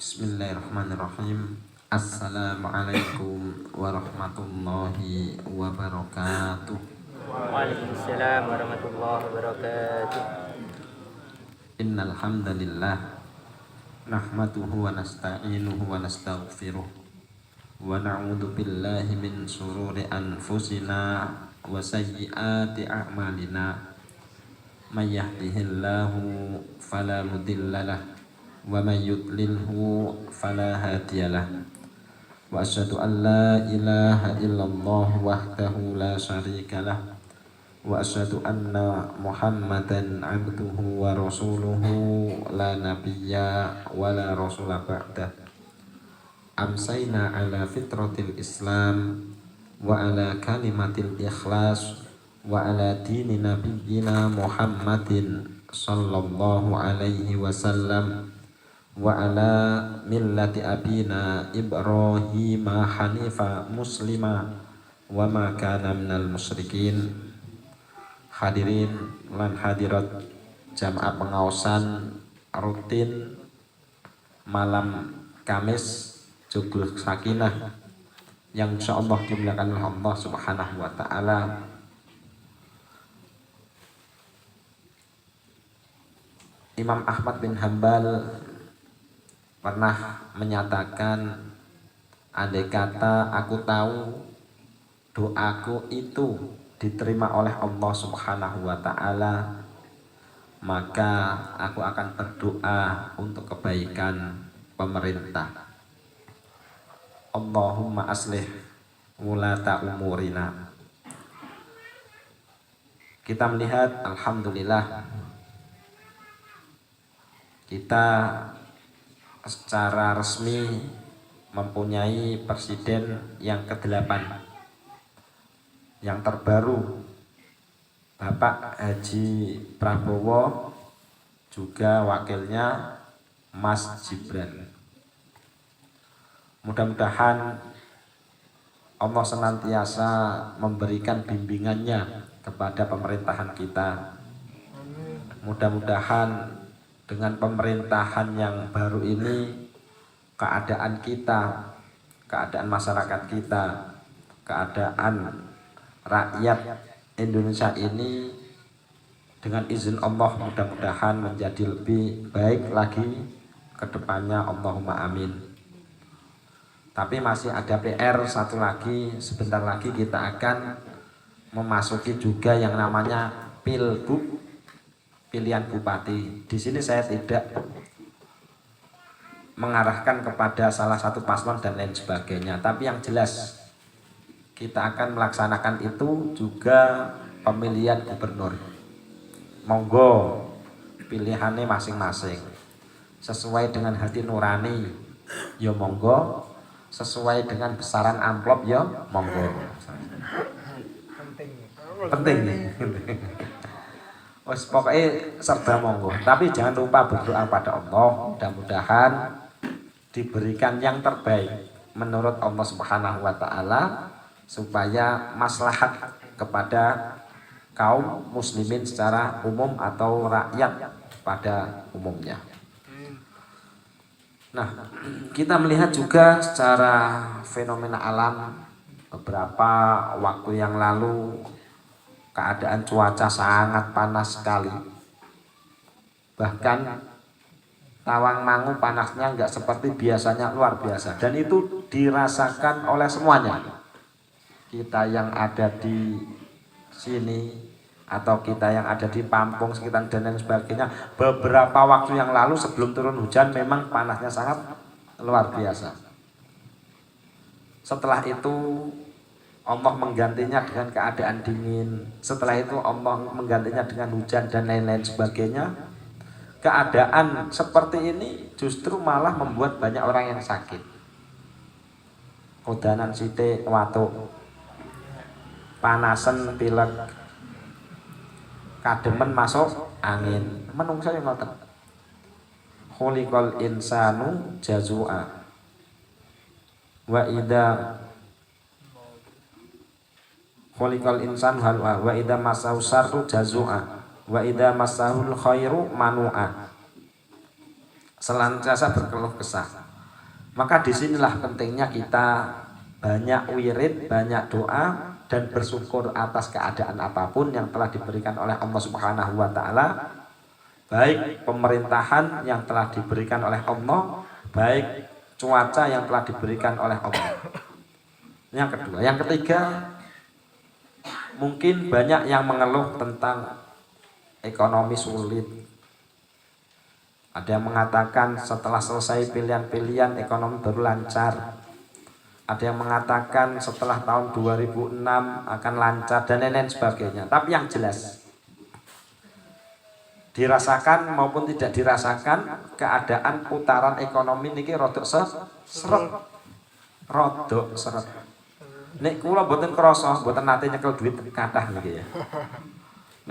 Bismillahirrahmanirrahim. Assalamualaikum warahmatullahi wabarakatuh. Waalaikumsalam warahmatullahi wabarakatuh. Innal hamdalillah nahmaduhu wa nasta'inuhu wa nastaghfiruh wa na'udzu billahi min shururi anfusina wa sayyiati a'malina. May yahdihillahu fala mudhillalah wa may yudlilhu fala hadiyalah. Wa asyhadu an la ilaha illallah wahdahu la syarikalah wa asyhadu anna Muhammadan abduhu wa rasuluhu la nabiyya wa la rasula ba'dah. Amsayna ala fitratil Islam wa ala kalimatil ikhlas wa ala dini nabiyyina Muhammadin sallallahu alaihi wasallam wa ala millati abina Ibrahim hanifa muslima wa ma kana minal musyrikin. Hadirin lan hadirat jamaah pengaosan rutin malam Kamis Joglo Sakinah yang insyaallah dimuliakan oleh Allah Subhanahu wa taala. Imam Ahmad bin Hanbal pernah menyatakan, andai kata aku tahu doaku itu diterima oleh Allah Subhanahu wa taala, maka aku akan berdoa untuk kebaikan pemerintah. Allahumma aslih wulata umurina. Kita melihat alhamdulillah kita secara resmi mempunyai presiden yang ke-8 yang terbaru, Bapak Haji Prabowo, juga wakilnya Mas Gibran. Mudah-mudahan Allah senantiasa memberikan bimbingannya kepada pemerintahan kita. Mudah-mudahan dengan pemerintahan yang baru ini, keadaan kita, keadaan masyarakat kita, keadaan rakyat Indonesia ini dengan izin Allah mudah-mudahan menjadi lebih baik lagi ke depannya. Allahumma amin. Tapi masih ada PR satu lagi, sebentar lagi kita akan memasuki juga yang namanya Pilgub, pilihan bupati. Di sini saya tidak mengarahkan kepada salah satu paslon dan lain sebagainya, tapi yang jelas kita akan melaksanakan itu juga pemilihan gubernur. Monggo pilihannya masing-masing sesuai dengan hati nurani, ya monggo, sesuai dengan besaran amplop, ya monggo. Penting nih. Pokoknya serba monggo, tapi jangan lupa berdoa pada Allah, mudah-mudahan diberikan yang terbaik menurut Allah Subhanahu wa taala, supaya maslahat kepada kaum muslimin secara umum atau rakyat pada umumnya. Nah, kita melihat juga secara fenomena alam beberapa waktu yang lalu, keadaan cuaca sangat panas sekali. Bahkan Tawangmangu panasnya nggak seperti biasanya, luar biasa. Dan itu dirasakan oleh semuanya. Kita yang ada di sini atau kita yang ada di Pampung sekitar dan lain sebagainya, beberapa waktu yang lalu sebelum turun hujan memang panasnya sangat luar biasa. Setelah itu Allah menggantinya dengan keadaan dingin. Setelah itu Allah menggantinya dengan hujan dan lain-lain sebagainya. Keadaan seperti ini justru malah membuat banyak orang yang sakit. Udanan sithik watuk, panasen pilek, kademen masuk angin. Menungsa yang ngoten. Khuliqal insanu jazua. Wa idza khuliqal insanu halwa wa idza massahu syarru jazua wa idza massahul khairu manua. Senantiasa berkeluh kesah. Maka disinilah pentingnya kita banyak wirid, banyak doa, dan bersyukur atas keadaan apapun yang telah diberikan oleh Allah Subhanahu wa Ta'ala, baik pemerintahan yang telah diberikan oleh Allah, baik cuaca yang telah diberikan oleh Allah. Yang kedua, yang ketiga, mungkin banyak yang mengeluh tentang ekonomi sulit. Ada yang mengatakan setelah selesai pilihan-pilihan ekonomi baru lancar. Ada yang mengatakan setelah tahun 2006 akan lancar dan lain-lain sebagainya. Tapi yang jelas, dirasakan maupun tidak dirasakan, keadaan putaran ekonomi niki rodok seret. Rodok seret. Nek kula mboten krasa, mboten nate nyekel duit kathah niki ya.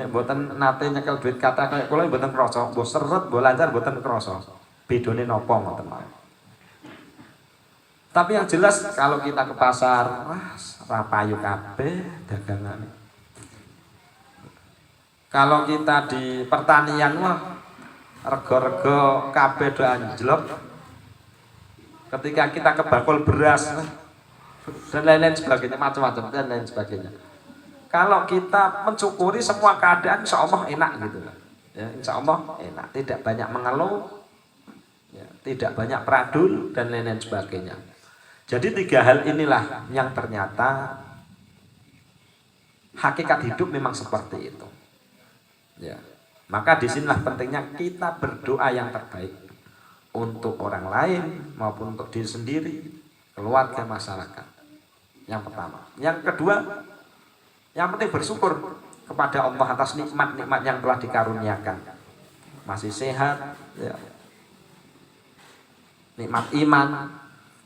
Nek mboten nate nyekel duit kathah kaya kula mboten krasa, mbok seret, mbok lancar mboten krasa. Bedone napa ngoten mawon. Tapi yang jelas kalau kita ke pasar, wah, rapayu kabeh dagangane. Kalau kita di pertanian, wah, rego-rego kabeh do anjlok. Ketika kita ke bakul beras dan lain-lain sebagainya, macam-macam dan lain sebagainya. Kalau kita mensyukuri semua keadaan, insya Allah enak gitu. Ya, insya Allah enak, tidak banyak mengeluh, ya, tidak banyak pradul dan lain-lain sebagainya. Jadi tiga hal inilah yang ternyata hakikat hidup memang seperti itu. Ya, maka disinilah pentingnya kita berdoa yang terbaik untuk orang lain maupun untuk diri sendiri, keluarga, masyarakat. Yang pertama. Yang kedua, yang penting bersyukur kepada Allah atas nikmat-nikmat yang telah dikaruniakan. Masih sehat, ya. Nikmat iman,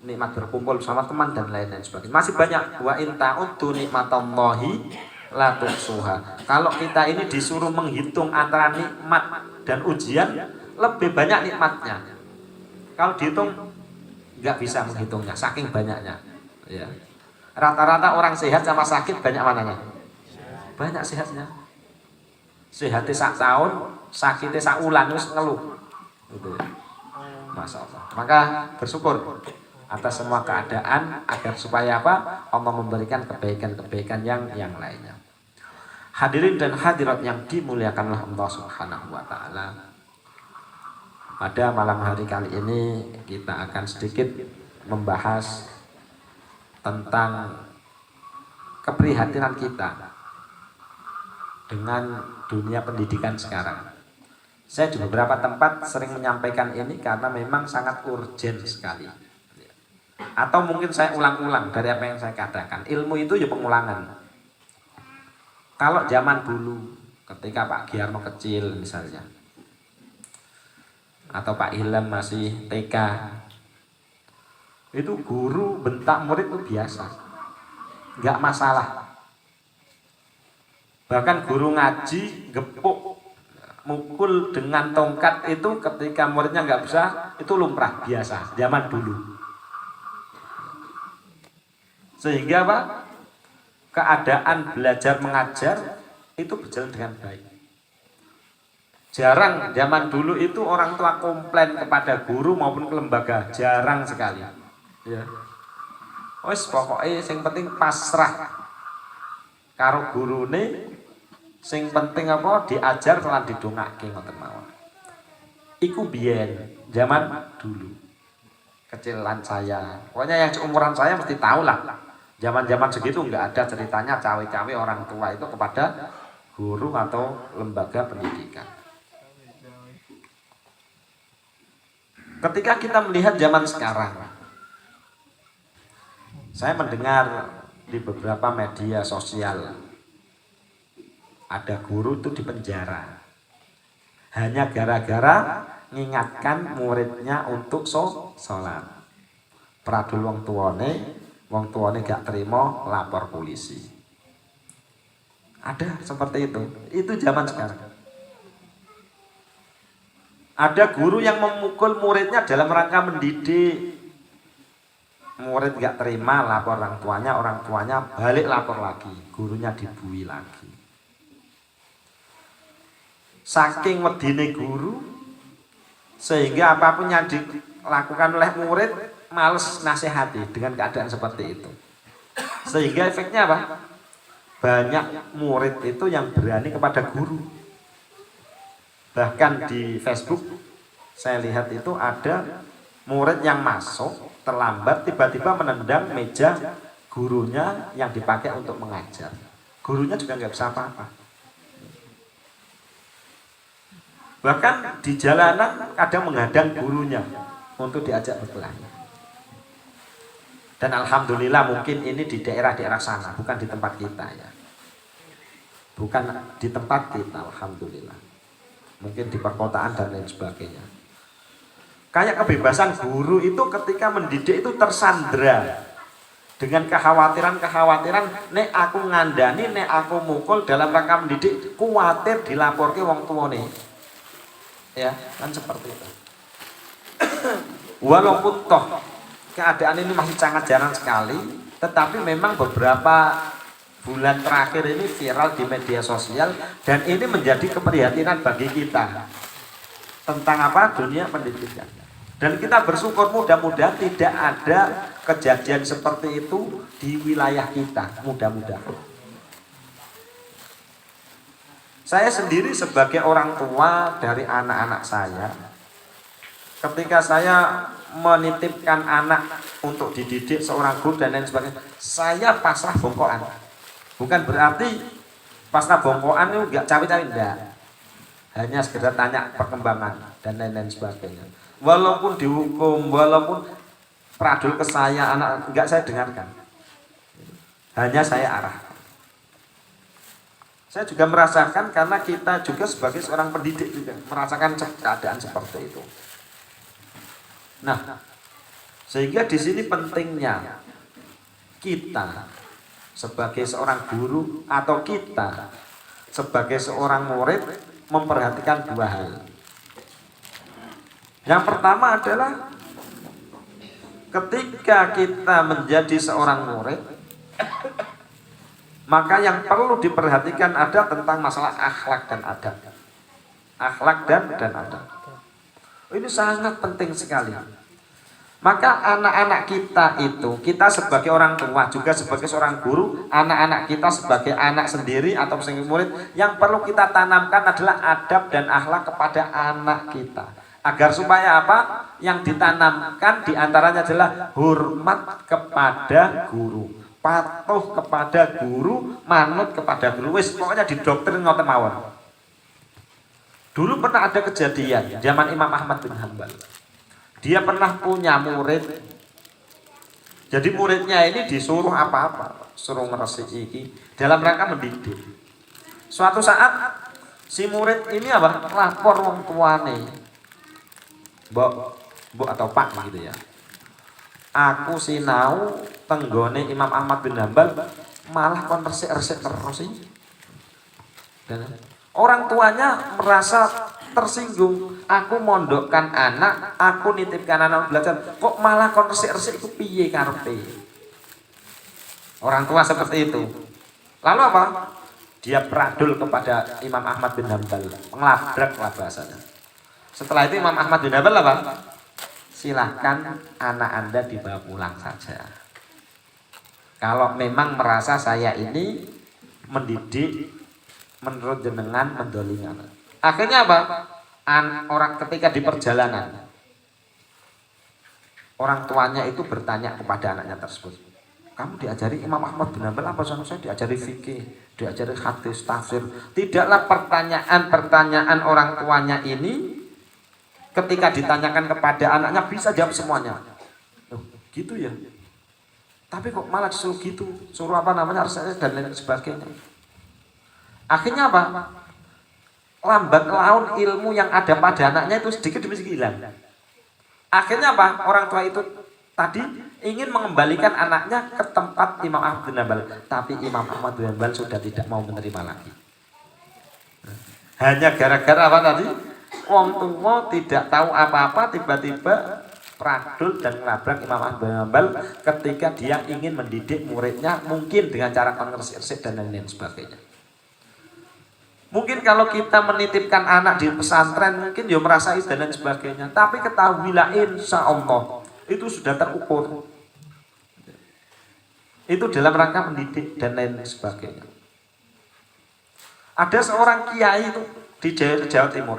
nikmat berkumpul bersama teman dan lain-lain sebagainya. Masih banyak. Wa in ta'uddu nikmatallahi la tuhsuha. Kalau kita ini disuruh menghitung antara nikmat dan ujian, lebih banyak nikmatnya. Kalau dihitung nggak bisa menghitungnya, saking banyaknya. Ya. Rata-rata orang sehat sama sakit banyak mananya? Banyak sehatnya. Sehatnya sak tahun, sakitnya sak ulan wis ngeluh. Gitu ya. Masya Allah. Maka bersyukur atas semua keadaan agar supaya apa? Allah memberikan kebaikan-kebaikan yang lainnya. Hadirin dan hadirat yang dimuliakan oleh Allah Subhanahu wa Ta'ala. Pada malam hari kali ini kita akan sedikit membahas tentang keprihatinan kita dengan dunia pendidikan sekarang. Saya di beberapa tempat sering menyampaikan ini karena memang sangat urgent sekali. Atau mungkin saya ulang-ulang dari apa yang saya katakan. Ilmu itu ya pengulangan. Kalau zaman dulu ketika Pak Giarno kecil misalnya, atau Pak Ilham masih TK, itu guru bentak murid itu biasa, nggak masalah. Bahkan guru ngaji gepuk mukul dengan tongkat itu ketika muridnya nggak bisa, itu lumrah biasa zaman dulu. Sehingga apa? Keadaan belajar mengajar itu berjalan dengan baik. Jarang zaman dulu itu orang tua komplain kepada guru maupun ke lembaga, jarang sekali. Ya. Wes pokoknya sing penting pasrah karo gurune, sing penting apa diajar lan didongake ngoten mawon. Iku biyen zaman dulu. Kecilan saya. Pokoknya yang seumuran saya mesti tahu lah. Zaman-zaman segitu nggak ada ceritanya cawe-cawe orang tua itu kepada guru atau lembaga pendidikan. Ketika kita melihat zaman sekarang, saya mendengar di beberapa media sosial ada guru itu dipenjara hanya gara-gara mengingatkan muridnya untuk sholat. Pradul wong tuane gak terima lapor polisi. Ada seperti itu. Itu zaman sekarang. Ada guru yang memukul muridnya dalam rangka mendidik. Murid gak terima lapor orang tuanya balik lapor lagi, gurunya dibui lagi. Saking wedine guru, sehingga apapun yang dilakukan oleh murid males nasihati dengan keadaan seperti itu. Sehingga efeknya apa? Banyak murid itu yang berani kepada guru. Bahkan di Facebook saya lihat itu ada murid yang masuk terlambat tiba-tiba menendang meja gurunya yang dipakai untuk mengajar. Gurunya juga nggak bisa apa-apa. Bahkan di jalanan kadang menghadang gurunya untuk diajak bertanya. Dan alhamdulillah mungkin ini di daerah-daerah sana, bukan di tempat kita ya. Bukan di tempat kita, alhamdulillah. Mungkin di perkotaan dan lain sebagainya. Kayak kebebasan guru itu ketika mendidik itu tersandra dengan kekhawatiran, nek aku ngandani, nek aku mukul dalam rangka mendidik, kuatir dilaporke wong tuane. Ya, kan seperti itu. Walaupun toh keadaan ini masih sangat jarang sekali, tetapi memang beberapa bulan terakhir ini viral di media sosial dan ini menjadi keprihatinan bagi kita tentang apa? Dunia pendidikan. Dan kita bersyukur mudah-mudahan tidak ada kejadian seperti itu di wilayah kita, mudah-mudahan. Saya sendiri sebagai orang tua dari anak-anak saya, ketika saya menitipkan anak untuk dididik seorang guru dan lain sebagainya, saya pasrah bongkoan. Bukan berarti pasrah bongkoan itu enggak cawe-cawe, enggak. Hanya sekedar tanya perkembangan dan lain-lain sebagainya. Walaupun dihukum, walaupun pradul ke saya, anak enggak saya dengarkan. Hanya saya arah. Saya juga merasakan karena kita juga sebagai seorang pendidik juga merasakan keadaan seperti itu. Nah, sehingga di sini pentingnya kita sebagai seorang guru atau kita sebagai seorang murid memperhatikan dua hal. Yang pertama adalah ketika kita menjadi seorang murid, maka yang perlu diperhatikan ada tentang masalah akhlak dan adab. Akhlak dan adab. Ini sangat penting sekali. Maka anak-anak kita itu, kita sebagai orang tua juga sebagai seorang guru, anak-anak kita sebagai anak sendiri atau sebagai murid, yang perlu kita tanamkan adalah adab dan akhlak kepada anak kita. Agar supaya apa? Yang ditanamkan diantaranya adalah hormat kepada guru, patuh kepada guru, manut kepada guru. Wis pokoknya didoktrin ngoten mawon. Dulu pernah ada kejadian zaman Imam Ahmad bin Hanbal. Dia pernah punya murid. Jadi muridnya ini disuruh apa-apa, suruh ngeresiki dalam rangka mendidik. Suatu saat si murid ini apa? Lapor wong tuane. Mbok atau Pak gitu ya. Aku sinau tenggone Imam Ahmad bin Hanbal malah kon resik-resik terus sih. Dan orang tuanya merasa tersinggung. Aku mondokkan anak, aku nitipkan anak belajar, kok malah kon resik-resik iku piye karepe? Orang tua seperti itu. Lalu apa? Dia pradul kepada Imam Ahmad bin Hanbal, ngelabrak lah bahasanya. Setelah itu Imam Ahmad bin Hanbal apa? Silahkan anak Anda dibawa pulang saja. Kalau memang merasa saya ini mendidik menurut jenengan mendolingan. Akhirnya apa? Orang ketika di perjalanan, orang tuanya itu bertanya kepada anaknya tersebut, kamu diajari Imam Ahmad bin Hanbal apa? Saya diajari fikih, diajari hadis, tafsir. Tidaklah pertanyaan orang tuanya ini ketika ditanyakan kepada anaknya bisa jawab semuanya. Loh, gitu ya. Tapi kok malah disuruh gitu, suruh apa namanya harusnya dan lain sebagainya. Akhirnya apa? Lambat laun ilmu yang ada pada anaknya itu sedikit demi sedikit hilang. Akhirnya apa? Orang tua itu tadi ingin mengembalikan anaknya ke tempat Imam Ahmad bin Hanbal, tapi Imam Ahmad bin Hanbal sudah tidak mau menerima lagi. Hanya gara-gara apa tadi? Wong tua tidak tahu apa-apa, tiba-tiba pradul dan ngelabrak Imam Ahmad bin Hanbal ketika dia ingin mendidik muridnya mungkin dengan cara konversi dan lain-lain sebagainya. Mungkin kalau kita menitipkan anak di pesantren mungkin ya merasa itu dan sebagainya. Tapi ketahuilah insya Allah itu sudah terukur. Itu dalam rangka mendidik dan lain sebagainya. Ada seorang kiai itu di Jawa Timur.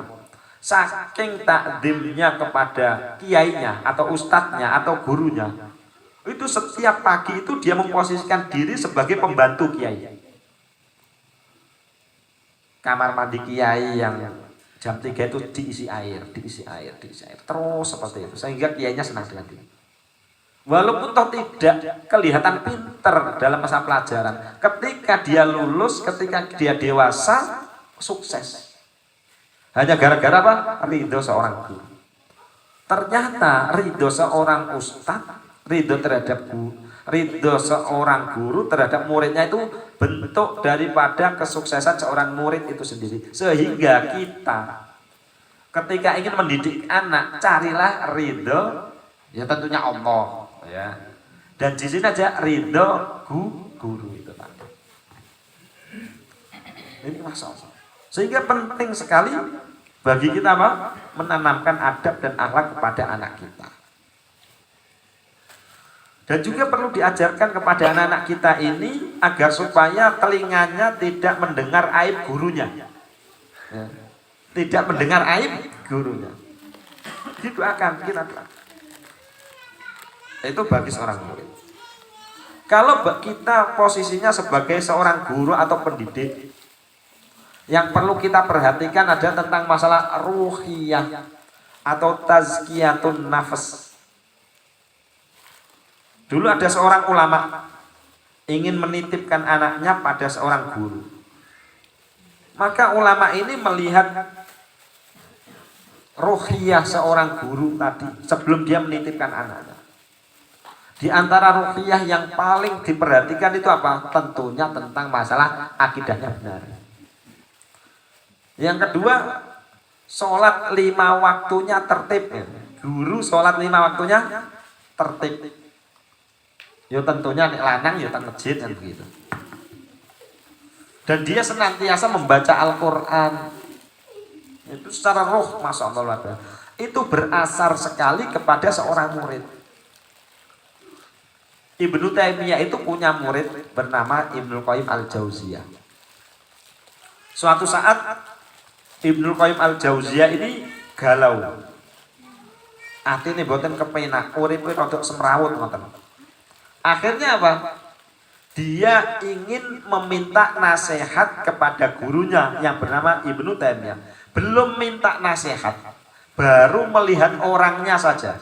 Saking takdimnya kepada kiainya atau ustadznya atau gurunya, itu setiap pagi itu dia memposisikan diri sebagai pembantu kiai. Kamar mandi kiai yang jam 3 itu diisi air, terus seperti itu sehingga kiainya senang dengan dia. Walaupun toh tidak kelihatan pinter dalam masa pelajaran, ketika dia lulus, ketika dia dewasa, sukses. Hanya gara-gara apa? Ridho seorang guru. Ternyata ridho seorang ustadz, ridho terhadap guru, ridho seorang guru terhadap muridnya itu bentuk daripada kesuksesan seorang murid itu sendiri. Sehingga kita ketika ingin mendidik anak, carilah ridho, ya tentunya Allah, ya. Dan di sini aja ridho guru itu tadi. Ini masalah. Sehingga penting sekali bagi kita apa? Menanamkan adab dan akhlak kepada anak kita. Dan juga perlu diajarkan kepada anak-anak kita ini agar supaya telinganya tidak mendengar aib gurunya, ya. Tidak mendengar aib gurunya. Didoakan, kita doakan. Itu bagi seorang murid. Kalau kita posisinya sebagai seorang guru atau pendidik, yang perlu kita perhatikan adalah tentang masalah ruhiyah atau tazkiyatun nafas. Dulu ada seorang ulama ingin menitipkan anaknya pada seorang guru. Maka ulama ini melihat ruhiyah seorang guru tadi sebelum dia menitipkan anaknya. Di antara ruhiyah yang paling diperhatikan itu apa? Tentunya tentang masalah akidahnya benar. Yang kedua, sholat 5 waktunya tertib. Guru sholat 5 waktunya tertib. Ya tentunya nek lanang ya teng masjid kan begitu. Dan dia senantiasa membaca Al-Qur'an. Itu secara roh, masya Allah, itu berasar sekali kepada seorang murid. Ibnu Taimiyah itu punya murid bernama Ibnu Qayyim Al-Jauziyah. Suatu saat Ibnu Qayyim Al-Jauziyah ini galau. Atine boten kepenak, uripe rodok semrawut ngoten. Akhirnya apa? Dia ingin meminta nasihat kepada gurunya yang bernama Ibnu Taimiyah. Belum minta nasihat, baru melihat orangnya saja.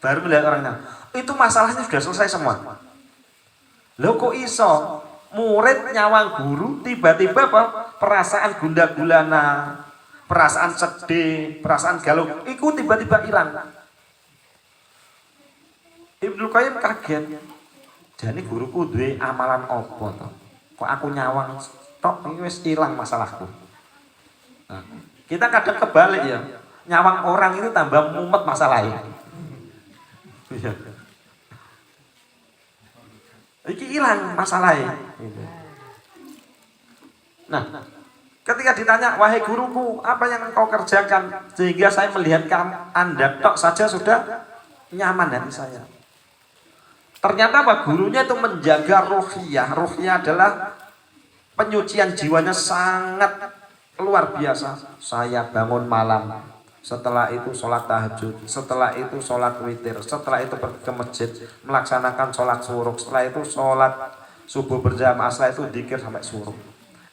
Baru melihat orangnya. Itu masalahnya sudah selesai semua. Loh kok iso? Murid nyawang guru, tiba-tiba apa? Perasaan gundah gulana, perasaan sedih, perasaan galau, itu tiba-tiba hilang. Ibnu Qayyim kaget. Jadi guruku duwe amalan apa to? Kok aku nyawang tok iki wis ilang masalahku. Nah, kita kadang kebalik ya. Nyawang orang itu tambah mumet masalahnya. Iya. Iki hilang masalahnya. Nah, ketika ditanya, wahai guruku, apa yang engkau kerjakan sehingga saya melihat Anda tok saja sudah nyaman hati saya. Ternyata apa? Gurunya itu menjaga ruhiyah. Ruhiyah adalah penyucian jiwanya sangat luar biasa. Saya bangun malam, setelah itu sholat tahajud, setelah itu sholat witir, setelah itu pergi ke masjid melaksanakan sholat syuruk, setelah itu sholat subuh berjamaah, setelah itu dzikir sampai syuruk.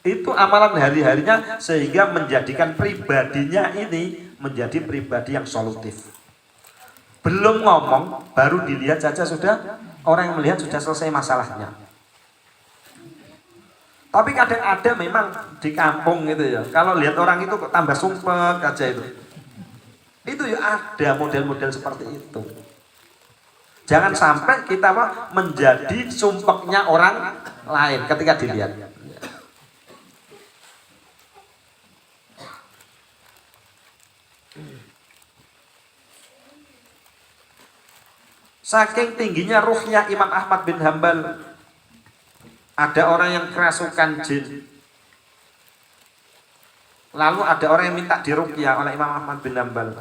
Itu amalan hari-harinya sehingga menjadikan pribadinya ini menjadi pribadi yang solutif. Belum ngomong, baru dilihat saja sudah, orang yang melihat sudah selesai masalahnya. Tapi kadang ada memang di kampung gitu ya, kalau lihat orang itu kok tambah sumpek aja itu. Itu ya ada model-model seperti itu. Jangan sampai kita menjadi sumpeknya orang lain ketika dilihat. Saking tingginya ruhnya Imam Ahmad bin Hambal, ada orang yang kerasukan jin. Lalu ada orang yang minta diruqyah oleh Imam Ahmad bin Hanbal.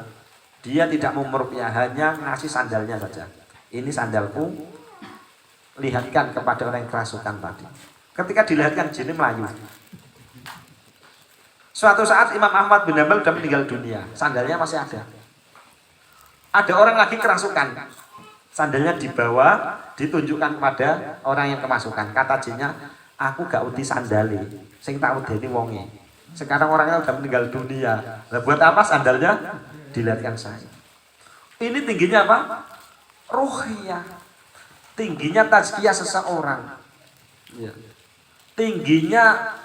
Dia tidak mau meruqyah, hanya ngasih sandalnya saja. Ini sandalku, lihatkan kepada orang yang kerasukan tadi. Ketika dilihatkan, jinnya melayu. Suatu saat Imam Ahmad bin Hanbal sudah meninggal dunia, sandalnya masih ada. Ada orang lagi kerasukan, sandalnya dibawa, ditunjukkan kepada orang yang kemasukan. Kata jinnya, aku gak uti sandali, sing tak udeni wonge. Sekarang orangnya sudah meninggal dunia. Nah, buat apa sandalnya? Dilihatkan saya. Ini tingginya apa? Ruhiyah. Tingginya tazkiyah seseorang. Ya. Tingginya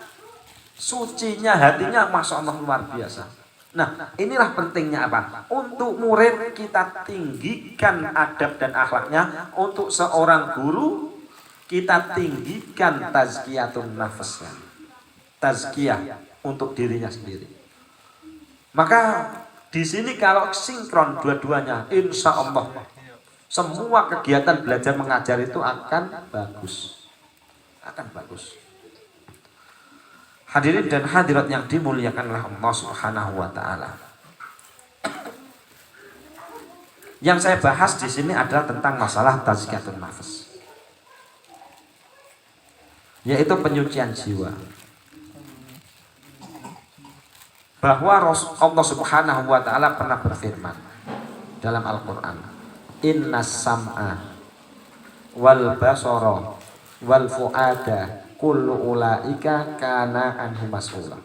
sucinya hatinya, masya Allah luar biasa. Nah, inilah pentingnya apa? Untuk murid kita tinggikan adab dan akhlaknya. Untuk seorang guru kita tinggikan tazkiyatun nafasnya. Tazkiyah untuk dirinya sendiri. Maka di sini kalau sinkron dua-duanya, insya Allah semua kegiatan belajar mengajar itu akan bagus, akan bagus. Hadirin dan hadirat yang dimuliakan oleh Allah Subhanahu wa taala. Yang saya bahas di sini adalah tentang masalah tazkiyatun nafas, yaitu penyucian jiwa. Bahwa Allah Subhanahu wa taala pernah berfirman dalam Al-Qur'an, "Innas sam'a wal basara wal fuada kullu ulaika kana anhu mas'ula."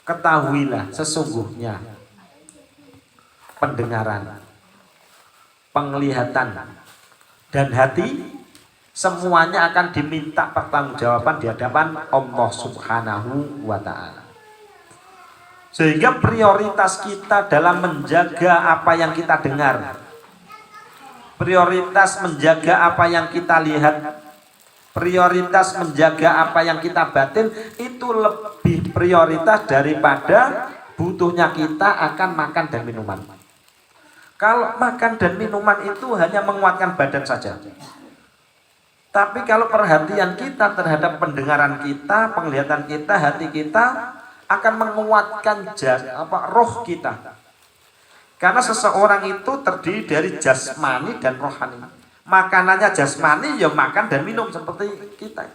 Ketahuilah sesungguhnya pendengaran, penglihatan dan hati semuanya akan diminta pertanggungjawaban di hadapan Allah Subhanahu wa taala. Sehingga prioritas kita dalam menjaga apa yang kita dengar, prioritas menjaga apa yang kita lihat, prioritas menjaga apa yang kita batin, itu lebih prioritas daripada butuhnya kita akan makan dan minuman. Kalau makan dan minuman itu hanya menguatkan badan saja. Tapi kalau perhatian kita terhadap pendengaran kita, penglihatan kita, hati kita akan menguatkan roh kita. Karena seseorang itu terdiri dari jasmani dan rohani. Makanannya jasmani ya makan dan minum seperti kita.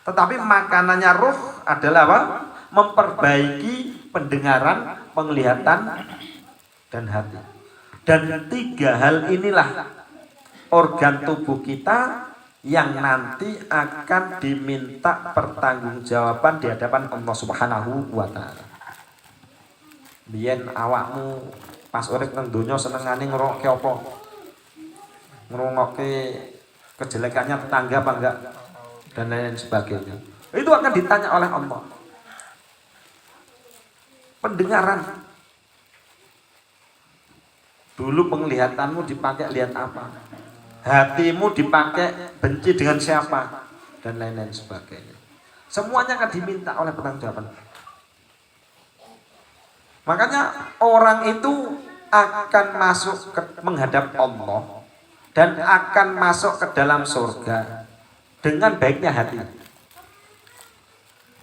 Tetapi makanannya roh adalah apa? Memperbaiki pendengaran, penglihatan dan hati. Dan tiga hal inilah organ tubuh kita yang nanti akan diminta pertanggungjawaban di hadapan Allah Subhanahu wa taala. Biyen awakmu pas urip nang donya senengane ngrungokke apa? Ngrungokke kejelekannya tetangga apa enggak? Dan lain sebagainya. Itu akan ditanya oleh Allah. Pendengaran. Dulu penglihatanmu dipakai lihat apa? Hatimu dipakai benci dengan siapa, dan lain-lain sebagainya. Semuanya akan diminta oleh pertanggungjawaban. Makanya orang itu akan masuk menghadap Allah dan akan masuk ke dalam surga dengan baiknya hati.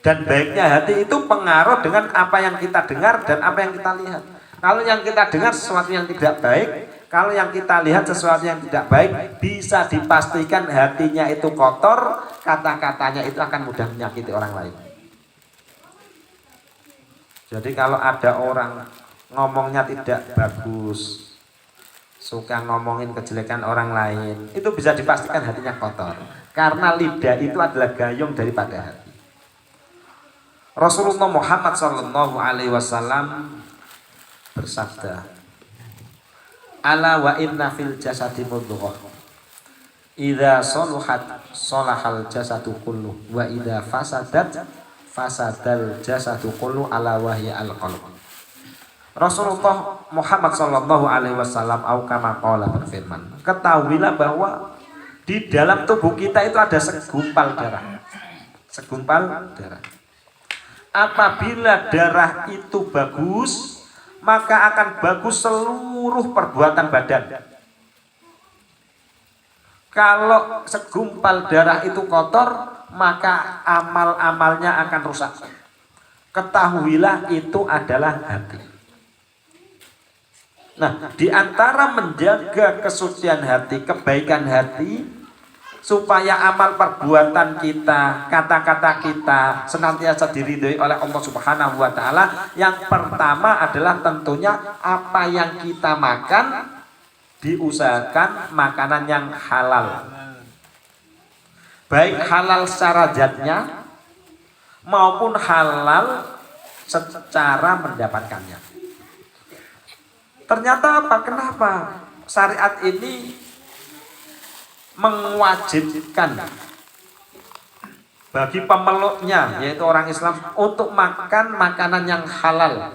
Dan baiknya hati itu pengaruh dengan apa yang kita dengar dan apa yang kita lihat. Kalau yang kita dengar sesuatu yang tidak baik, kalau yang kita lihat sesuatu yang tidak baik, bisa dipastikan hatinya itu kotor, kata-katanya itu akan mudah menyakiti orang lain. Jadi kalau ada orang ngomongnya tidak bagus, suka ngomongin kejelekan orang lain, itu bisa dipastikan hatinya kotor. Karena lidah itu adalah gayung daripada hati. Rasulullah Muhammad SAW bersabda, "Ala wa inna fil jasadi mudghah. Idza saluhat salahal jasadu kullu wa idza fasadat fasadal jasadu kullu ala wahya al-qalb." Rasulullah Muhammad SAW au kama qala berfirman, ketahuilah bahwa di dalam tubuh kita itu ada segumpal darah. Segumpal darah. Apabila darah itu bagus, maka akan bagus seluruh perbuatan badan. Kalau segumpal darah itu kotor, maka amal-amalnya akan rusak. ketahuilah itu adalah hati. Nah, di antara menjaga kesucian hati, kebaikan hati, supaya amal perbuatan kita, kata-kata kita senantiasa diridhoi oleh Allah Subhanahu wa taala, yang pertama adalah tentunya apa yang kita makan diusahakan makanan yang halal. Baik halal secara zatnya maupun halal secara mendapatkannya. Ternyata apa? Kenapa syariat ini mewajibkan bagi pemeluknya, yaitu orang Islam, untuk makan makanan yang halal,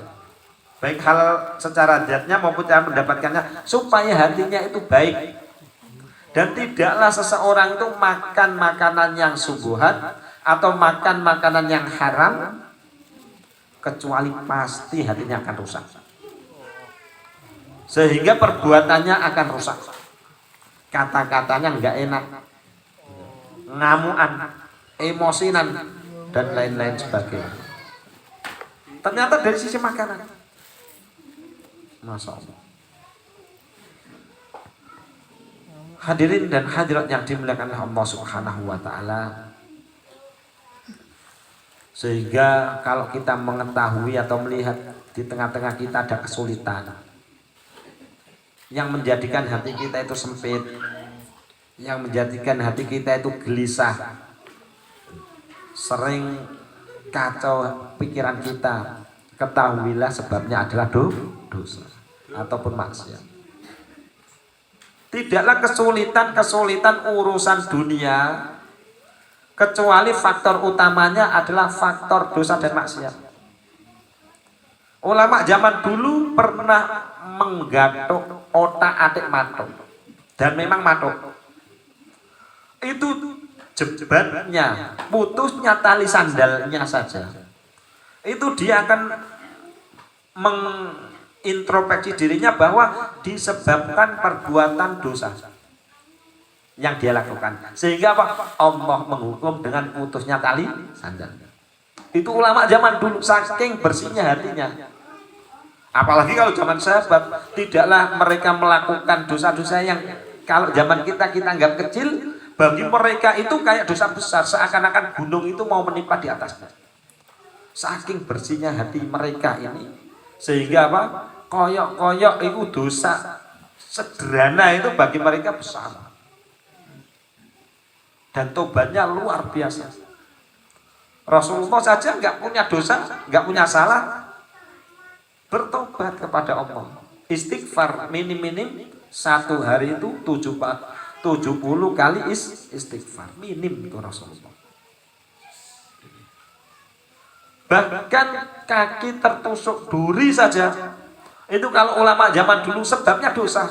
baik halal secara zatnya maupun cara mendapatkannya, supaya hatinya itu baik. Dan tidaklah seseorang itu makan makanan yang subuhat atau makan makanan yang haram kecuali pasti hatinya akan rusak, sehingga perbuatannya akan rusak, kata-katanya nggak enak, ngamuan, emosinan, dan lain-lain sebagainya. Ternyata dari sisi makanan, Masya Allah. Hadirin dan hadirat yang dimuliakan oleh Allah Subhanahu wa taala, sehingga kalau kita mengetahui atau melihat di tengah-tengah kita ada kesulitan yang menjadikan hati kita itu sempit, yang menjadikan hati kita itu gelisah, sering kacau pikiran kita, ketahuilah sebabnya adalah dosa ataupun maksiat. Tidaklah kesulitan urusan dunia kecuali faktor utamanya adalah faktor dosa dan maksiat. Ulama zaman dulu pernah menggatuk otak-atik matuk, dan memang matuk itu jebatnya, putusnya tali sandalnya saja, itu dia akan mengintrospeksi dirinya bahwa disebabkan perbuatan dosa yang dia lakukan, sehingga apa? Allah menghukum dengan putusnya tali sandal. Itu ulama zaman dulu, saking bersihnya hatinya. Apalagi kalau zaman sahabat, tidaklah mereka melakukan dosa-dosa yang kalau zaman kita anggap kecil, bagi mereka itu kayak dosa besar, seakan-akan gunung itu mau menimpa di atasnya. Saking bersihnya hati mereka ini, sehingga apa? Koyok-koyok itu dosa sederhana itu bagi mereka besar, dan tobatnya luar biasa. Rasulullah saja nggak punya dosa, nggak punya salah, bertobat kepada Allah, istighfar minim-minim satu hari itu 70 kali istighfar minim itu Rasulullah. Bahkan kaki tertusuk duri saja itu kalau ulama zaman dulu sebabnya dosa.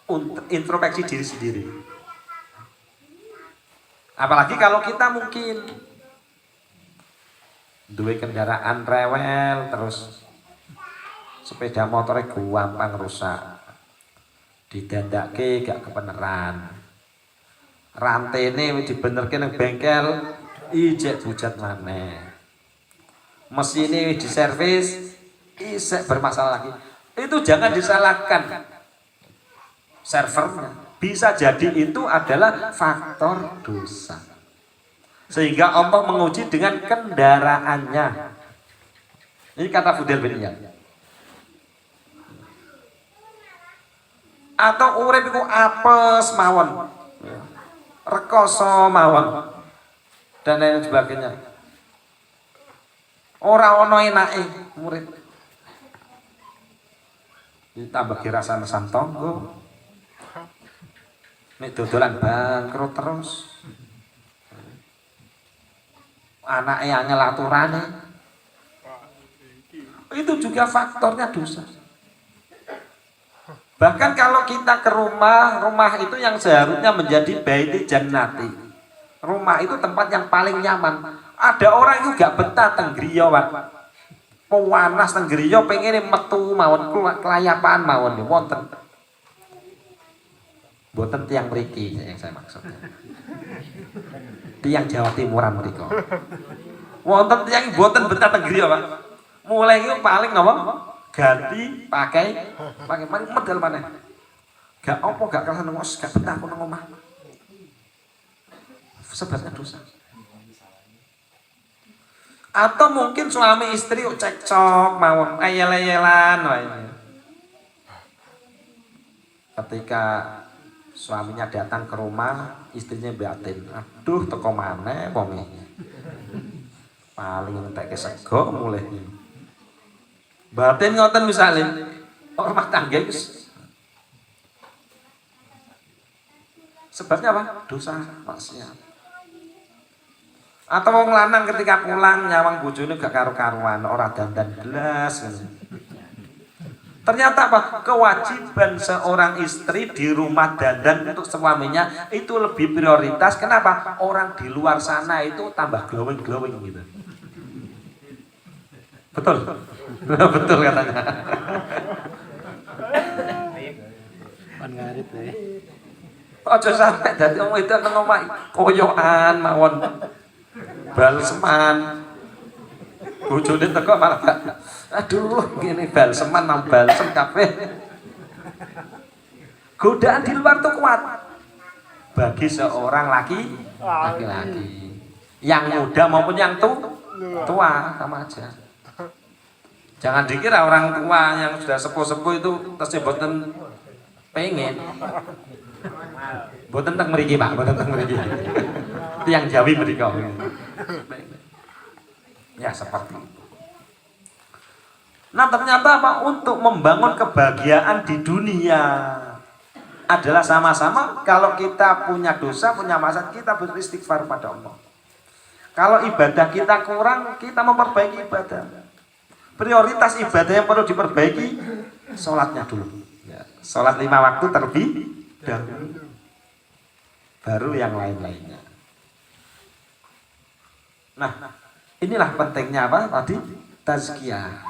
Untuk introspeksi diri sendiri. Apalagi kalau kita mungkin duwe kendaraan rewel, terus sepeda motornya gampang rusak, didandake gak kebeneran, rantene wis dibenerke nang bengkel ijek bujat maneh, mesinnya wis diservis isek bermasalah lagi. Itu jangan disalahkan servernya, bisa jadi itu adalah faktor dosa, sehingga Allah menguji dengan kendaraannya. Ini kata Fudail bin Iyad. Atau urip iku apes mawon, rekoso mawon, dan lain sebagainya. Ora ono enake murid. Ditambah rasa santonggo. Nek dodolan bangkrut terus. Anake angel aturane. Itu juga faktornya dosa. Bahkan kalau kita ke rumah itu yang seharusnya menjadi baiti jannati. Rumah itu tempat yang paling nyaman. Ada orang itu gak betah teng griya, Pak. Panas teng griya pengene metu mawon kelayapan mawon wonten. Mboten tiang mriki yang saya maksud. Tiang Jawa Timuran mriko. Wonten tiang mboten betah teng griya, Pak. Mulai itu paling napa? Ganti pakai medal maneh. Gak apa gak kerasa nengos, gak betah aku nang omah. Sebabnya dosa. Atau mungkin suami istri cekcok mawon ayel-ayelan wae. Ketika suaminya datang ke rumah, istrinya batin, aduh teko maneh wonge. Paling entek sego mulai. Batin ngoten misalnya rumah tangga itu sebabnya apa? Dosa, maksiat. Atau wong lanang ketika pulang nyawang bojone gak karu-karuan, ora dandan blas. Ternyata apa? Kewajiban seorang istri di rumah dandan untuk suaminya itu lebih prioritas. Kenapa? Orang di luar sana itu tambah glowing gitu. Betul? Betul katanya. Pan ngarit ya. Ojo sampai dadi wong itu nang omah koyokan mawon. Balseman. Bojone teko malah aduh ngene balseman nang balsem kabeh. Godaan di luar tuh kuat. Bagi seorang laki-laki. Yang muda maupun yang tua sama aja. Jangan dikira orang tua yang sudah sepuh-sepuh itu tersebutkan pengen. Boten teng mriki, Pak, boten teng mriki. Tiang Jawi mriki. Ya seperti itu. Nah, ternyata apa? Untuk membangun kebahagiaan di dunia adalah sama-sama kalau kita punya dosa, punya masalah, kita beristighfar pada Allah. Kalau ibadah kita kurang, kita memperbaiki ibadah. Prioritas ibadah yang perlu diperbaiki, sholatnya dulu. Ya, sholat 5 waktu terlebih dahulu. Baru yang lain-lainnya. Nah, inilah pentingnya apa tadi? Tazkiyah,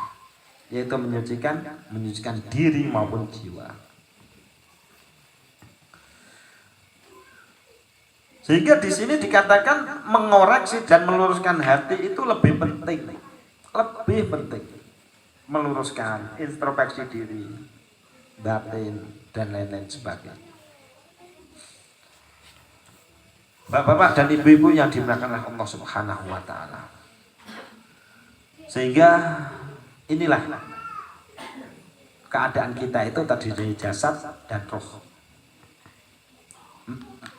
yaitu menyucikan diri maupun jiwa. Sehingga di sini dikatakan mengoreksi dan meluruskan hati itu lebih penting. Lebih penting. Meluruskan introspeksi diri, batin dan lain-lain sebagainya. Bapak-bapak dan ibu-ibu yang dimuliakan oleh Allah Subhanahu wa taala. Sehingga inilah keadaan kita itu terdiri dari jasad dan roh.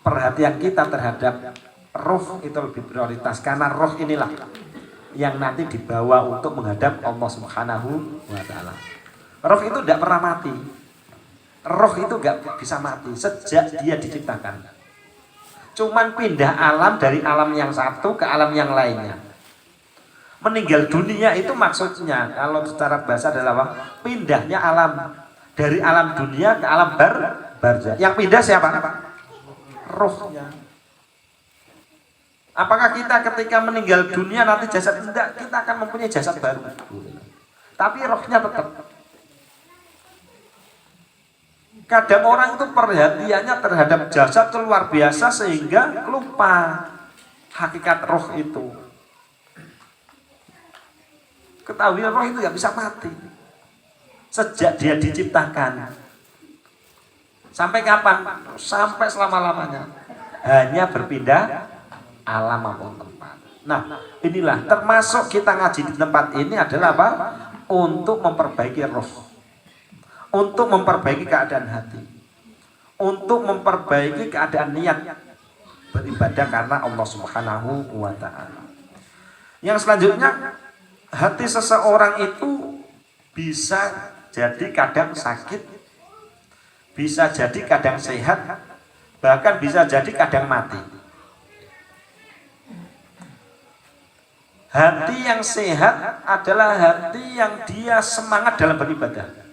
Perhatian kita terhadap roh itu lebih prioritas karena roh inilah yang nanti dibawa untuk menghadap Allah Subhanahu wa taala. Roh itu tidak pernah mati. Roh itu nggak bisa mati sejak dia diciptakan. Cuman pindah alam dari alam yang satu ke alam yang lainnya. Meninggal dunia itu maksudnya kalau secara bahasa adalah apa? Pindahnya alam dari alam dunia ke alam barzah. Yang pindah siapa? Rohnya. Apakah kita ketika meninggal dunia nanti jasad tidak, kita akan mempunyai jasad baru. Tapi rohnya tetap. Kadang orang itu perhatiannya terhadap jasad itu luar biasa sehingga lupa hakikat roh itu. Ketahui roh itu nggak bisa mati sejak dia diciptakan. Sampai kapan? Sampai selama-lamanya. Hanya berpindah alam maupun tempat. Nah, inilah termasuk kita ngaji di tempat ini adalah apa? Untuk memperbaiki roh. Untuk memperbaiki keadaan hati, untuk memperbaiki keadaan niat beribadah karena Allah Subhanahu wa taala. Yang selanjutnya, hati seseorang itu bisa jadi kadang sakit, bisa jadi kadang sehat, bahkan bisa jadi kadang mati. Hati yang sehat adalah hati yang dia semangat dalam beribadah.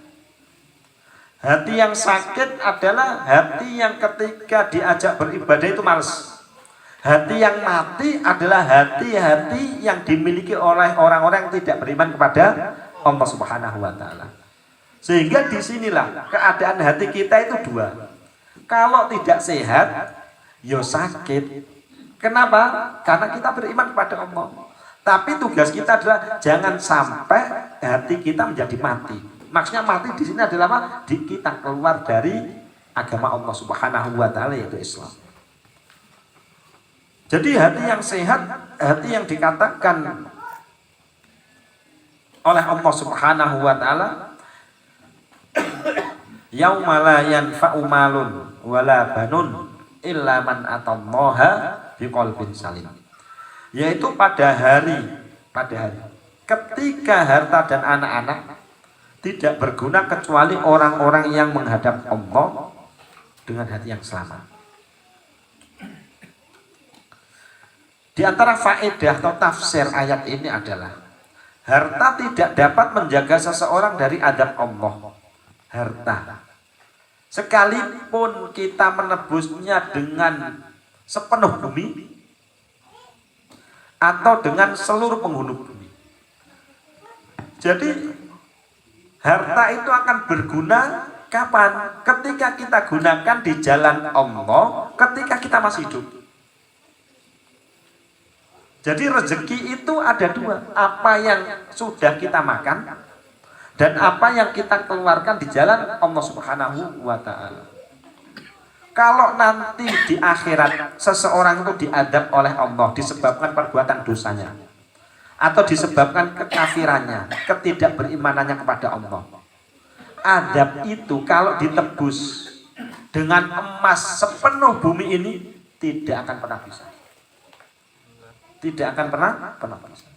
Hati yang sakit adalah hati yang ketika diajak beribadah itu malas. Hati yang mati adalah hati-hati yang dimiliki oleh orang-orang yang tidak beriman kepada Allah Subhanahu wa taala. Sehingga disinilah keadaan hati kita itu dua. Kalau tidak sehat, yo sakit. Kenapa? Karena kita beriman kepada Allah. Tapi tugas kita adalah jangan sampai hati kita menjadi mati. Maksudnya mati di sini adalah apa? Kita keluar dari agama Allah Subhanahu wa taala, yaitu Islam. Jadi hati yang sehat, hati yang dikatakan oleh Allah Subhanahu wa taala, yauma la yanfa'u malun wala banun illa man atallaha biqalbin salim. Yaitu pada hari ketika harta dan anak-anak tidak berguna kecuali orang-orang yang menghadap Allah dengan hati yang selamat. Di antara faedah atau tafsir ayat ini adalah harta tidak dapat menjaga seseorang dari adab Allah. Harta, sekalipun kita menebusnya dengan sepenuh bumi atau dengan seluruh penghuni bumi. Jadi harta itu akan berguna kapan? Ketika kita gunakan di jalan Allah, ketika kita masih hidup. Jadi rezeki itu ada dua, apa yang sudah kita makan dan apa yang kita keluarkan di jalan Allah Subhanahu wa taala. Kalau nanti di akhirat seseorang itu diadab oleh Allah disebabkan perbuatan dosanya atau disebabkan kekafirannya, ketidakberimanannya kepada Allah, adab itu kalau ditebus dengan emas sepenuh bumi ini tidak akan pernah bisa. Tidak akan pernah bisa.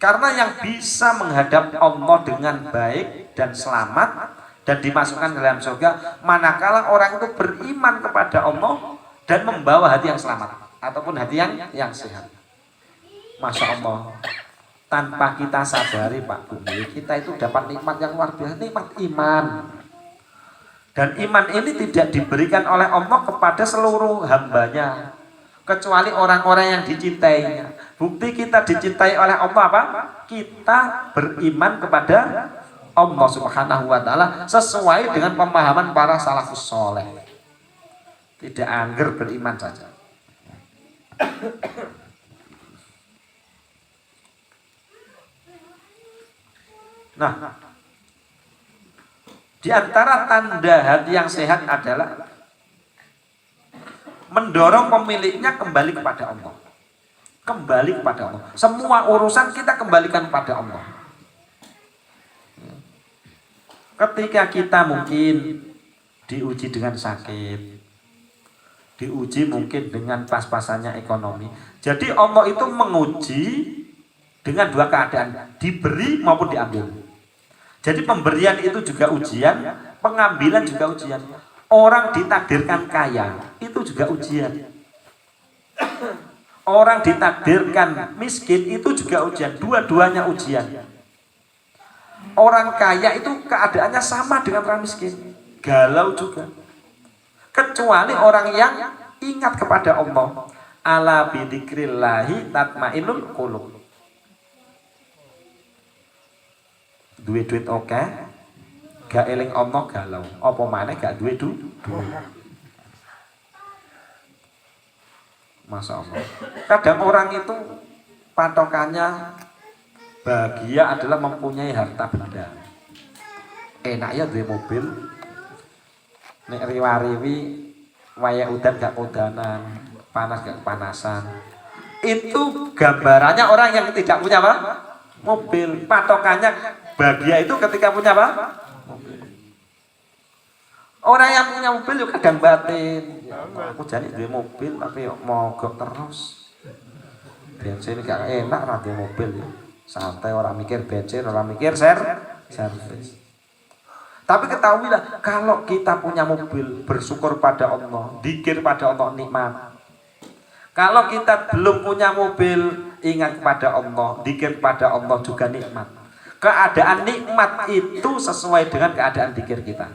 Karena yang bisa menghadap Allah dengan baik dan selamat dan dimasukkan ke dalam surga manakala orang itu beriman kepada Allah dan membawa hati yang selamat ataupun hati yang sehat. Masya Allah, tanpa kita sadari Pak Bumi, kita itu dapat nikmat yang luar biasa, nikmat iman. Dan iman ini tidak diberikan oleh Allah kepada seluruh hambanya, kecuali orang-orang yang dicintainya. Bukti kita dicintai oleh Allah apa? Kita beriman kepada Allah Subhanahu wa taala sesuai dengan pemahaman para salafus soleh. Tidak angger beriman saja. Nah, di antara tanda hati yang sehat adalah mendorong pemiliknya kembali kepada Allah. Kembali kepada Allah. Semua urusan kita kembalikan kepada Allah. Ketika kita mungkin diuji dengan sakit, diuji mungkin dengan pas-pasannya ekonomi. Jadi Allah itu menguji dengan dua keadaan, diberi maupun diambil. Jadi pemberian itu juga ujian, pengambilan juga ujian. Orang ditakdirkan kaya, itu juga ujian. Orang ditakdirkan miskin, itu juga ujian. Dua-duanya ujian. Orang kaya itu keadaannya sama dengan orang miskin, galau juga. Kecuali orang yang ingat kepada Allah. Ala bidzikrillahi tatmainnul qulub. Duit oke, gak eling Allah galau. Apa maneh gak duit duit. Masya Allah. Kadang orang itu patokannya bahagia adalah mempunyai harta benda. Enak ya duwe mobil. Nek riwa-riwi waya udan gak udanan, panas gak kepanasan. Itu gambarannya orang yang tidak punya apa? Mobil. Patokannya bahagia itu ketika punya apa? Mobil. Orang yang punya mobil juga kadang batin. Ya, aku jadi duwe mobil tapi mogok terus. Bensin gak enak ra duwe mobil ya. Santai, orang mikir bensin, orang mikir servis. Tapi ketahuilah, kalau kita punya mobil, bersyukur pada Allah, dzikir pada Allah, nikmat. Kalau kita belum punya mobil, ingat kepada Allah, dzikir pada Allah juga nikmat. Keadaan nikmat itu sesuai dengan keadaan dzikir kita.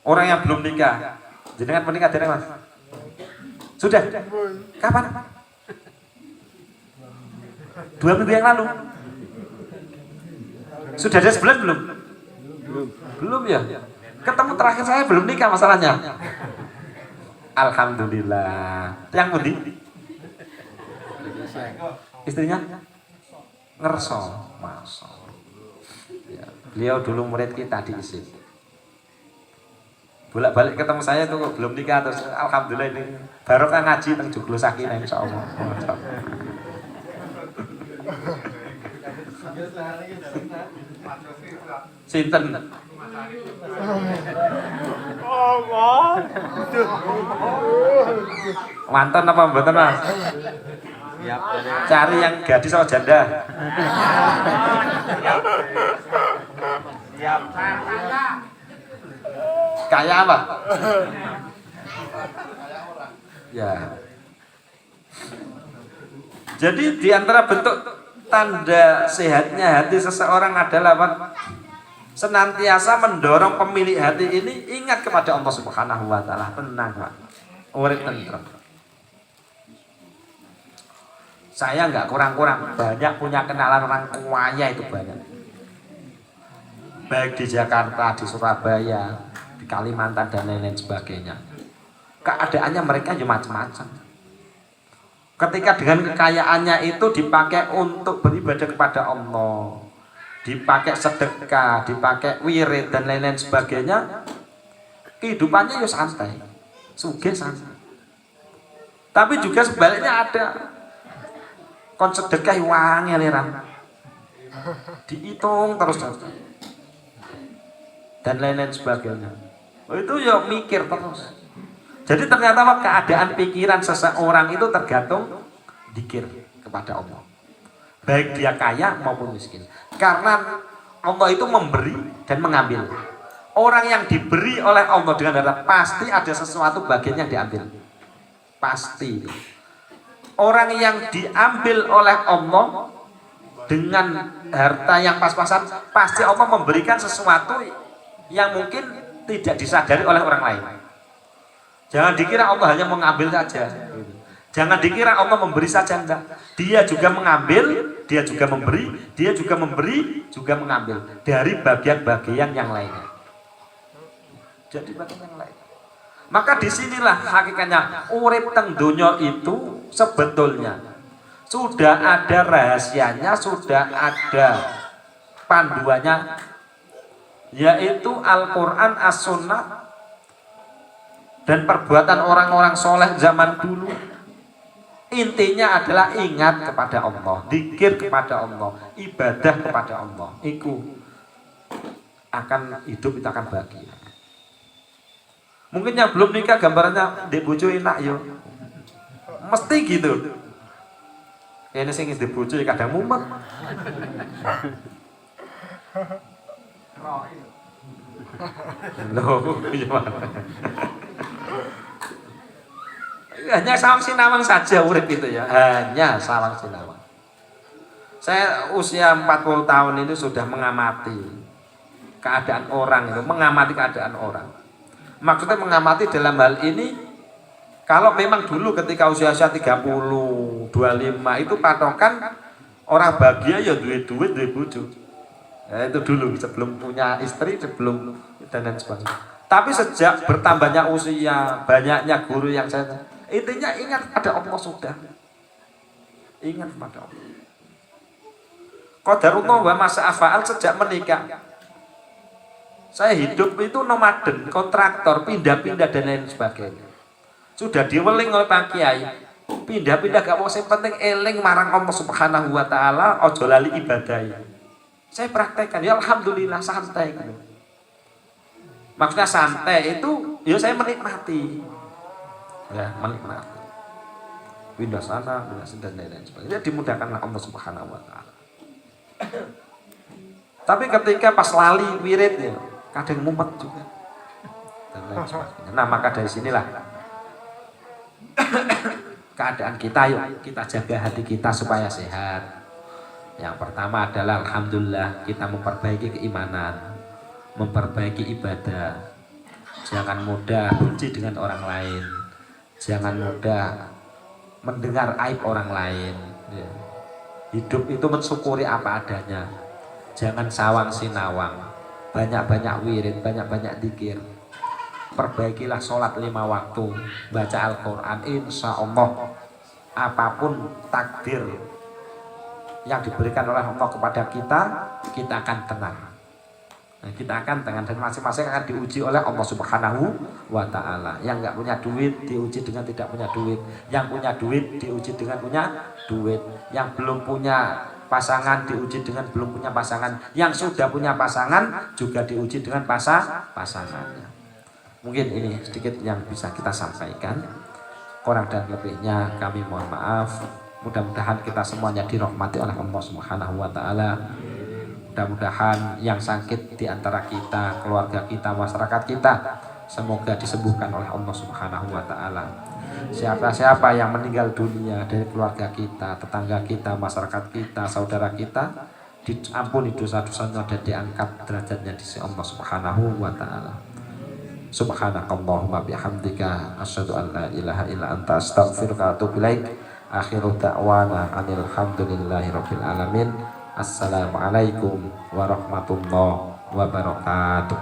Orang yang belum nikah, jenengan menikah dari Mas? Sudah? Kapan? 2 minggu yang lalu. Sudah ada sebulan belum? Belum ya? Ketemu terakhir saya belum nikah masalahnya. Alhamdulillah. Yang pundi? Istrinya? Ngerso. Masya Allah. Ya, beliau dulu murid kita di ISIN. Bolak-balik ketemu saya tuh belum nikah terus alhamdulillah ini baru kan ngaji teng Joglo Sakinah insyaallah. Sinten? Mantan apa mboten Mas? Cari yang gadis atau janda. Kayak apa? Ya. Jadi di antara bentuk tanda sehatnya hati seseorang adalah apa? Senantiasa mendorong pemilik hati ini ingat kepada Allah Subhanahu wa taala, tenang, Pak. Urip tentrem. Saya nggak kurang-kurang, banyak punya kenalan orang kaya itu banyak. Baik di Jakarta, di Surabaya, di Kalimantan dan lain-lain sebagainya. Keadaannya mereka ya macam-macam. Ketika dengan kekayaannya itu dipakai untuk beribadah kepada Allah, dipakai sedekah, dipakai wirid dan lain-lain sebagainya, kehidupannya ya santai, sugih santai. Tapi juga sebaliknya ada kon sedekah wangi liran, dihitung terus dan lain-lain sebagainya. Itu ya mikir terus. Jadi ternyata keadaan pikiran seseorang itu tergantung zikir kepada Allah. Baik dia kaya maupun miskin. Karena Allah itu memberi dan mengambil. Orang yang diberi oleh Allah dengan harta pasti ada sesuatu bagian yang diambil. Pasti. Orang yang diambil oleh Allah dengan harta yang pas-pasan, pasti Allah memberikan sesuatu yang mungkin tidak disadari oleh orang lain. Jangan dikira Allah hanya mengambil saja. Jangan dikira Allah memberi saja, enggak. Dia juga mengambil, dia juga memberi, dia juga memberi, juga mengambil dari bagian-bagian yang lainnya. Jadi bagian yang lain. Maka disinilah hakikatnya urip teng donya itu sebetulnya sudah ada rahasianya, sudah ada panduannya, yaitu Al-Quran, As-Sunnah, dan perbuatan orang-orang soleh zaman dulu. Intinya adalah ingat kepada Allah, zikir kepada Allah, ibadah kepada Allah. Itu akan hidup, itu akan bahagia. Mungkin yang belum nikah gambarannya di bojo enak yo, mesti gitu. Ini sing di bojo kadang mumet. Loh, gimana? Hanya sawang sinawang saja urip itu ya, hanya sawang sinawang. Saya usia 40 tahun ini sudah mengamati keadaan orang itu, mengamati keadaan orang. Maksudnya mengamati dalam hal ini, kalau memang dulu ketika usia-usia 30, 25 itu patokan orang bahagia ya duit, duit bojo. Ya, itu dulu sebelum punya istri, sebelum dan lain sebagainya. Tapi sejak bertambahnya usia, banyaknya guru yang saya, intinya ingat pada Allah sudah. Ingat pada Allah. Qadarullah wa masa afa'al sejak menikah. Saya hidup itu nomaden, kontraktor, pindah-pindah dan lain sebagainya. Sudah diweling oleh Pak Kiai. Pindah-pindah gak mau, yang penting eling marang Allah Subhanahu wa taala, ojo lali ibadah. Saya praktekkan, ya alhamdulillah santai gitu. Maksudnya santai itu, ya saya menikmati. Ya, menikmati. Pindah sana, pindah sini dan lain-lain sebagainya. Dimudahkan Allah Subhanahu wa taala. Tapi ketika pas lali wirid ya, kadang mumet juga. Dan lain sebagainya. Nah, maka dari sinilah keadaan kita, yuk kita jaga hati kita supaya sehat. Yang pertama adalah alhamdulillah kita memperbaiki keimanan, memperbaiki ibadah. Jangan mudah benci dengan orang lain, jangan mudah mendengar aib orang lain. Hidup itu mensyukuri apa adanya, jangan sawang sinawang. banyak-banyak wirid, banyak-banyak zikir. Perbaikilah sholat 5 waktu, baca Al-Quran. Insya Allah apapun takdir yang diberikan oleh Allah kepada kita, kita akan tenang. Nah, kita akan tenang dan masing-masing akan diuji oleh Allah Subhanahu wa Ta'ala. Yang nggak punya duit diuji dengan tidak punya duit, yang punya duit diuji dengan punya duit, yang belum punya pasangan diuji dengan belum punya pasangan, yang sudah punya pasangan juga diuji dengan pasangannya. Mungkin ini sedikit yang bisa kita sampaikan. Kurang dan lebihnya kami mohon maaf. Mudah-mudahan kita semuanya dirahmati oleh Allah Subhanahu wa Ta'ala. Mudah-mudahan yang sakit di antara kita, keluarga kita, masyarakat kita, semoga disembuhkan oleh Allah Subhanahu wa Ta'ala. Siapa-siapa yang meninggal dunia dari keluarga kita, tetangga kita, masyarakat kita, saudara kita, diampuni dosa-dosanya dan diangkat derajatnya di sisi Allah Subhanahu wa Ta'ala. Subhanakallahumma bihamdika asyhadu an la ilaha illa anta astaghfiruka wa atubu ilaik. Akhiru da'wana anil hamdulillahi rabbil alamin. Assalamualaikum warahmatullahi wabarakatuh.